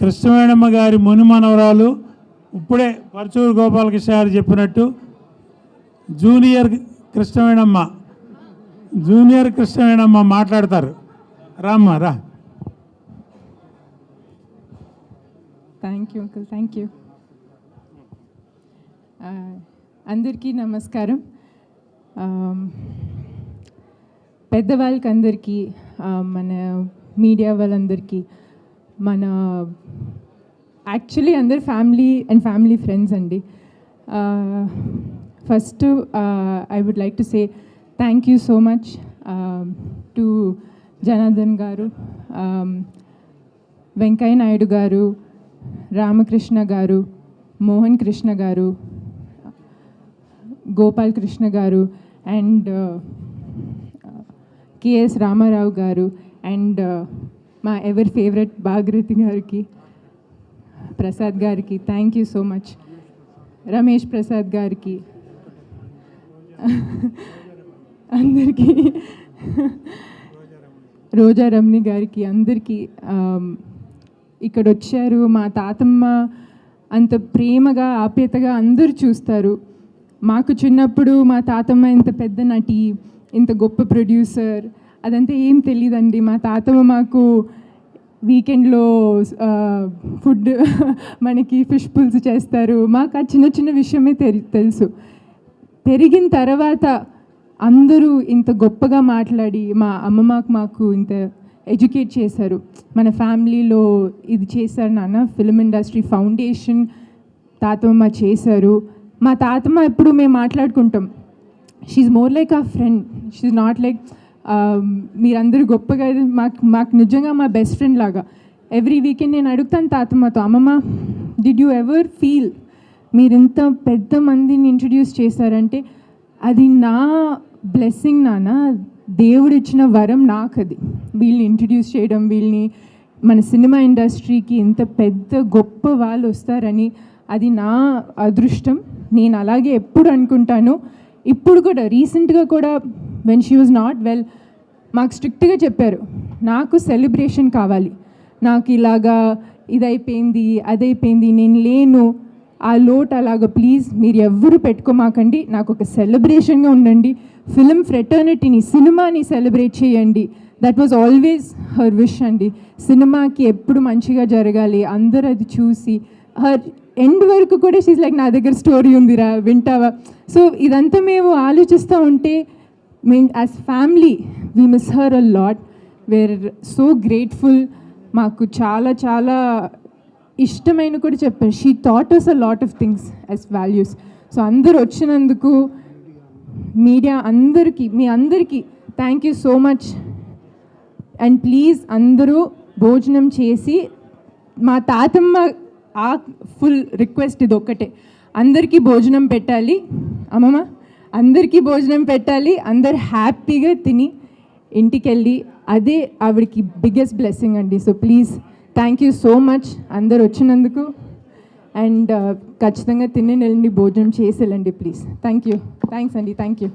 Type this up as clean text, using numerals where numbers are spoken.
కృష్ణవేణమ్మ గారి ముని మనవరాలు ఇప్పుడే పరచూరు గోపాలకృష్ణ గారు చెప్పినట్టు జూనియర్ కృష్ణవేణమ్మ మాట్లాడతారు. రామ్మా రా. Thank you uncle, thank you. అందరికీ నమస్కారం. పెద్దవాళ్ళకి అందరికీ, మన మీడియా వాళ్ళందరికీ, మన యాక్చువల్లీ అందరు ఫ్యామిలీ ఫ్రెండ్స్ అండి. First I would like to say thank you so much to Janardhan garu, Venkaiah Naidu గారు, రామకృష్ణ గారు, మోహన్ కృష్ణ గారు, గోపాల్ కృష్ణ గారు, అండ్ కేఎస్ రామారావు గారు, అండ్ మా ఎవర్ ఫేవరెట్ భాగీరథి గారికి, ప్రసాద్ గారికి thank you so much, Ramesh Prasad గారికి, అందరికీ, రోజా రమణి గారికి, అందరికీ. ఇక్కడ వచ్చారు. మా తాతమ్మ అంత ప్రేమగా ఆప్యాయతగా అందరూ చూస్తారు. మాకు చిన్నప్పుడు మా తాతమ్మ ఇంత పెద్ద నటి, ఇంత గొప్ప ప్రొడ్యూసర్ అదంతా ఏం తెలియదండి. మా తాతమ్మ మాకు వీకెండ్లో ఫుడ్ మనకి ఫిష్ పుల్స్ చేస్తారు. మాకు ఆ చిన్న చిన్న విషయమే తెలుసు. పెరిగిన తర్వాత అందరూ ఇంత గొప్పగా మాట్లాడి మా అమ్మమ్మ మాకు ఇంత ఎడ్యుకేట్ చేశారు. మన ఫ్యామిలీలో ఇది చేశారు నాన్న, ఫిల్మ్ ఇండస్ట్రీ ఫౌండేషన్ తాతమ్మ చేశారు. మా తాతమ్మ ఎప్పుడు మేము మాట్లాడుకుంటాం, షీఈ్ మోర్ లైక్ ఆ ఫ్రెండ్, షీఈ్ నాట్ లైక్ మీరందరూ గొప్పగా, మాకు నిజంగా మా బెస్ట్ ఫ్రెండ్ లాగా. ఎవ్రీ వీకెండ్ నేను అడుగుతాను తాతమ్మతో, అమ్మమ్మ డిడ్ యూ ఎవర్ ఫీల్ మీరు ఇంత పెద్ద మందిని ఇంట్రడ్యూస్ చేశారంటే అది నా బ్లెస్సింగ్ నాన్న, దేవుడు ఇచ్చిన వరం నాకు అది. వీళ్ళని ఇంట్రడ్యూస్ చేయడం, వీళ్ళని మన సినిమా ఇండస్ట్రీకి ఇంత పెద్ద గొప్ప వాళ్ళు వస్తారని అది నా అదృష్టం. నేను అలాగే ఎప్పుడు అనుకుంటాను. ఇప్పుడు కూడా రీసెంట్గా కూడా when she was not well మాకు స్ట్రిక్ట్గా చెప్పారు, నాకు సెలబ్రేషన్ కావాలి, నాకు ఇలాగా ఇదైపోయింది అదైపోయింది నేను లేను, ఆ లోటు అలాగ ప్లీజ్ మీరు ఎవ్వరూ పెట్టుకోమాకండి, నాకు ఒక సెలబ్రేషన్గా ఉండండి, ఫిల్మ్ ఫ్రెటర్నిటీని సినిమాని సెలబ్రేట్ చేయండి. That was always her wish అండి. సినిమాకి ఎప్పుడు మంచిగా జరగాలి, అందరూ అది చూసి హర్ ఎండ్ వరకు కూడా షీజ్ లైక్ నా దగ్గర స్టోరీ ఉందిరా వింటావా. సో ఇదంతా మేము ఆలోచిస్తూ ఉంటే మేము as family we miss her a lot. We're so grateful. మాకు చాలా చాలా ఇష్టమైన కూడా చెప్పారు. She thought us a lot of things as values. So అందరు వచ్చినందుకు మీడియా అందరికీ, మీ అందరికీ thank you so much. And please అందరూ భోజనం చేసి, మా తాతమ్మ ఆ ఫుల్ రిక్వెస్ట్ ఇది ఒక్కటే, అందరికీ భోజనం పెట్టాలి అమ్మమ్మ, అందరికీ భోజనం పెట్టాలి, అందరు హ్యాపీగా తిని ఇంటికి వెళ్ళి, అదే ఆవిడకి బిగ్గెస్ట్ బ్లెస్సింగ్ అండి. So please thank you so much అందరు వచ్చినందుకు. అండ్ ఖచ్చితంగా తిని వెళ్ళండి, భోజనం చేసి వెళ్ళండి ప్లీజ్. థ్యాంక్ యూ, థ్యాంక్స్ అండి, థ్యాంక్ యూ.